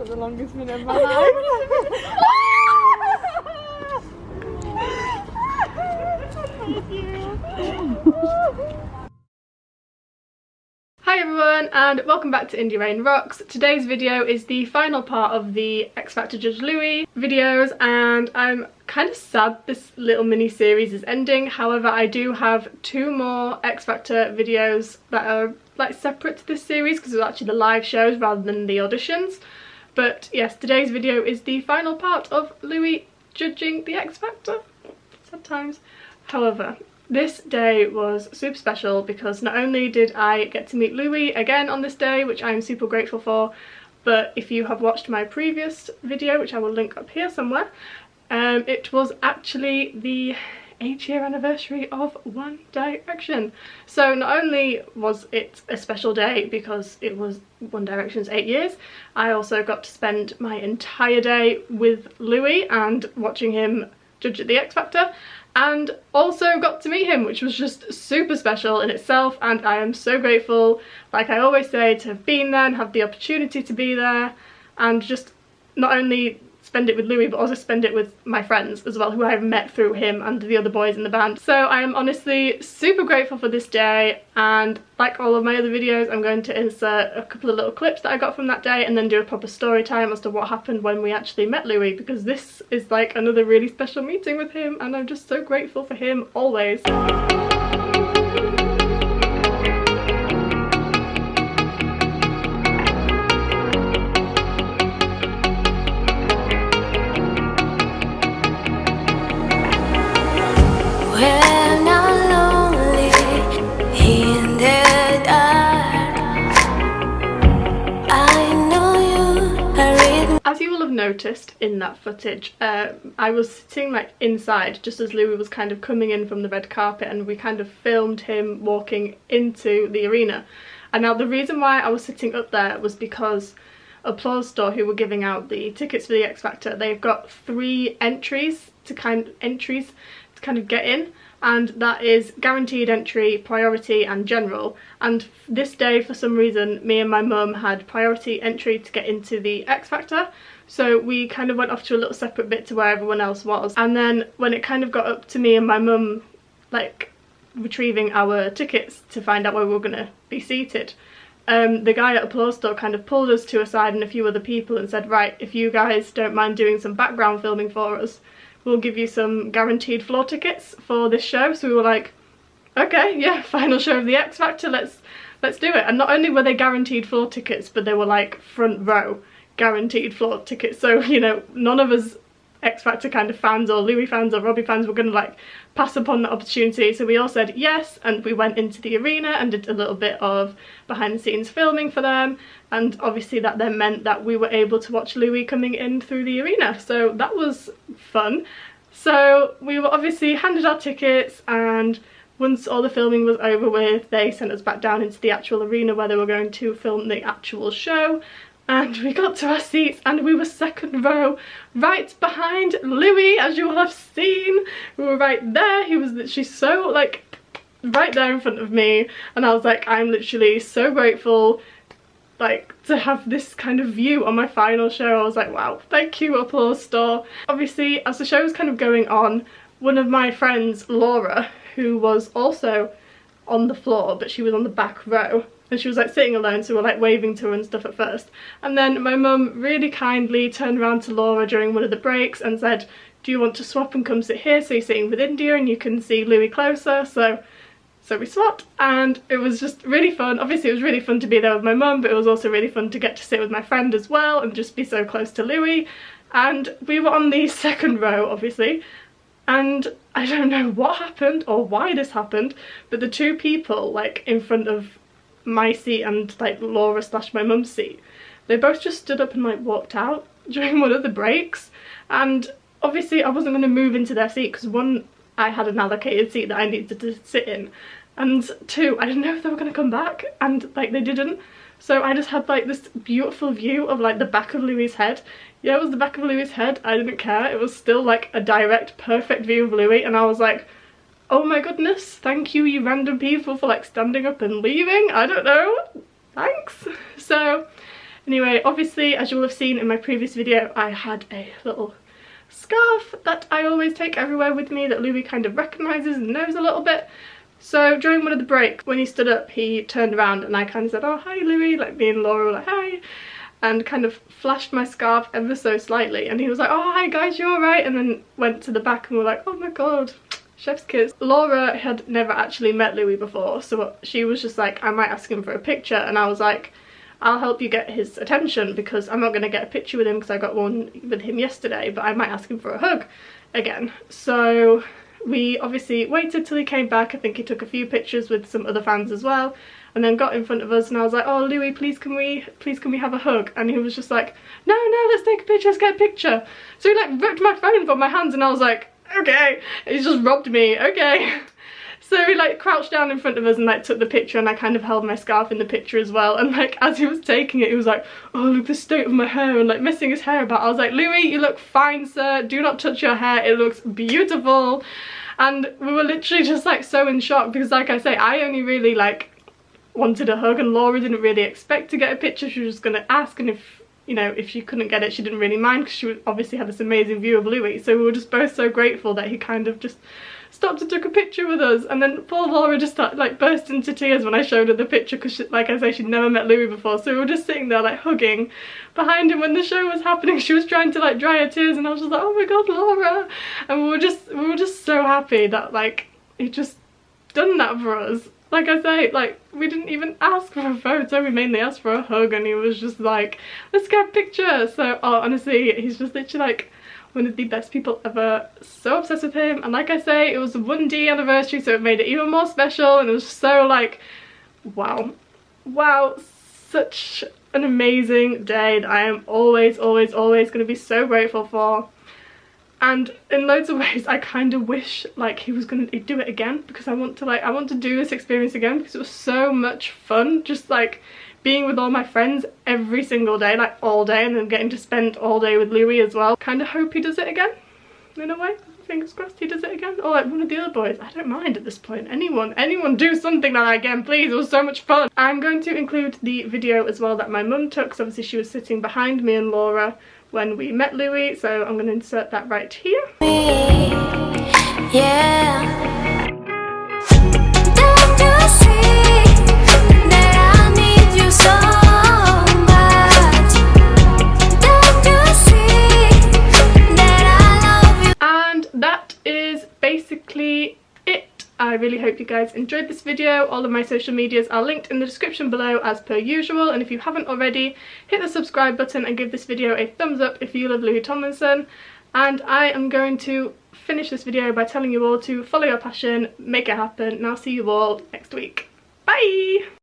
at the longest minute of my life. Thank you. Hi everyone and welcome back to Indie Rain Rocks. Today's video is the final part of the X Factor Judge Louis videos and I'm kind of sad this little mini series is ending. However, I do have 2 more X Factor videos that are like separate to this series because it's actually the live shows rather than the auditions. But yes, today's video is the final part of Louis judging the X Factor. Sad times. However, this day was super special because not only did I get to meet Louis again on this day, which I'm super grateful for, but if you have watched my previous video, which I will link up here somewhere, it was actually the 8-year anniversary of One Direction. So not only was it a special day because it was One Direction's 8 years, I also got to spend my entire day with Louis and watching him judge at the X Factor, and also got to meet him, which was just super special in itself, and I am so grateful, like I always say, to have been there and have the opportunity to be there and just not only spend it with Louis but also spend it with my friends as well, who I've met through him and the other boys in the band. So I am honestly super grateful for this day, and like all of my other videos I'm going to insert a couple of little clips that I got from that day and then do a proper story time as to what happened when we actually met Louis, because this is like another really special meeting with him and I'm just so grateful for him always. As you will have noticed in that footage, I was sitting like inside just as Louis was kind of coming in from the red carpet, and we kind of filmed him walking into the arena. And now the reason why I was sitting up there was because Applause Store, who were giving out the tickets for the X Factor, they've got 3 entries to kind of get in, and that is guaranteed entry, priority and general. And this day, for some reason, me and my mum had priority entry to get into the X Factor, so we kind of went off to a little separate bit to where everyone else was. And then when it kind of got up to me and my mum like retrieving our tickets to find out where we were going to be seated, the guy at Applause Store kind of pulled us to a side and a few other people and said, right, if you guys don't mind doing some background filming for us, we'll give you some guaranteed floor tickets for this show. So we were like, okay, yeah, final show of the X Factor, let's do it. And not only were they guaranteed floor tickets, but they were like front row guaranteed floor tickets. So, you know, none of us X Factor kind of fans or Louis fans or Robbie fans were gonna like pass upon that opportunity. So we all said yes, and we went into the arena and did a little bit of behind the scenes filming for them, and obviously that then meant that we were able to watch Louis coming in through the arena, so that was fun. So we were obviously handed our tickets, and once all the filming was over with, they sent us back down into the actual arena where they were going to film the actual show. And we got to our seats and we were second row, right behind Louis, as you will have seen. We were right there. He was literally so like right there in front of me, and I was like, I'm literally so grateful like to have this kind of view on my final show. I was like, wow, thank you Applause Store. Obviously, as the show was kind of going on, one of my friends, Laura, who was also on the floor but she was on the back row, and she was like sitting alone, so we were like waving to her and stuff at first. And then my mum really kindly turned around to Laura during one of the breaks and said, do you want to swap and come sit here so you're sitting with India and you can see Louis closer? So we swapped, and it was just really fun. Obviously it was really fun to be there with my mum, but it was also really fun to get to sit with my friend as well and just be so close to Louis. And we were on the second row obviously, and I don't know what happened or why this happened, but the 2 people like in front of my seat and like Laura / my mum's seat, they both just stood up and like walked out during one of the breaks. And obviously I wasn't going to move into their seat because 1, I had an allocated seat that I needed to sit in, and 2, I didn't know if they were going to come back, and like they didn't. So I just had like this beautiful view of like the back of Louis' head. Yeah, it was the back of Louis' head, I didn't care. It was still like a direct perfect view of Louis, and I was like, oh my goodness, thank you, you random people, for like standing up and leaving. I don't know, thanks. So Anyway, obviously, as you will have seen in my previous video, I had a little scarf that I always take everywhere with me that Louis kind of recognises and knows a little bit. So during one of the breaks, when he stood up, he turned around and I kind of said, "Oh, hi Louis," like me and Laura were like, "Hi," and kind of flashed my scarf ever so slightly, and he was like, "Oh, hi guys, you alright?" and then went to the back and we were like, "Oh my god, chef's kiss." Laura had never actually met Louis before, so she was just like, "I might ask him for a picture," and I was like, "I'll help you get his attention because I'm not going to get a picture with him because I got one with him yesterday, but I might ask him for a hug again." So we obviously waited till he came back. I think he took a few pictures with some other fans as well, and then got in front of us, and I was like, "Oh Louis, please can we have a hug?" And he was just like, no, let's take a picture, let's get a picture." So he like ripped my phone from my hands and I was like, "Okay." And he just robbed me, okay. So he like crouched down in front of us and like took the picture, and I kind of held my scarf in the picture as well, and like as he was taking it he was like, "Oh look the state of my hair," and like messing his hair about. I was like, "Louis, you look fine sir, do not touch your hair, it looks beautiful." And we were literally just like so in shock because, like I say, I only really like wanted a hug and Laura didn't really expect to get a picture. She was just gonna ask, and if, you know, if she couldn't get it she didn't really mind because she obviously had this amazing view of Louis. So we were just both so grateful that he kind of just stopped and took a picture with us. And then poor Laura just started, like burst into tears when I showed her the picture because, like I say, she'd never met Louis before. So we were just sitting there like hugging behind him when the show was happening. She was trying to like dry her tears and I was just like, "Oh my god, Laura." And we were just so happy that like he'd just done that for us. Like I say, like we didn't even ask for a photo, we mainly asked for a hug, and he was just like, "Let's get a picture." So honestly, he's just literally like one of the best people ever. So obsessed with him, and like I say, it was the 1D anniversary, so it made it even more special, and it was so like, wow, such an amazing day that I am always going to be so grateful for. And in loads of ways I kind of wish like he was going to do it again, because I want to do this experience again because it was so much fun, just like being with all my friends every single day, like all day, and then getting to spend all day with Louis as well. Kind of hope he does it again in a way. Fingers crossed he does it again, or like one of the other boys. I don't mind at this point. Anyone do something like that again, please. It was so much fun. I'm going to include the video as well that my mum took, because obviously she was sitting behind me and Laura when we met Louis, so I'm going to insert that right here. Yeah. Basically it. I really hope you guys enjoyed this video. All of my social medias are linked in the description below as per usual, and if you haven't already, hit the subscribe button and give this video a thumbs up if you love Louis Tomlinson. And I am going to finish this video by telling you all to follow your passion, make it happen, and I'll see you all next week. Bye!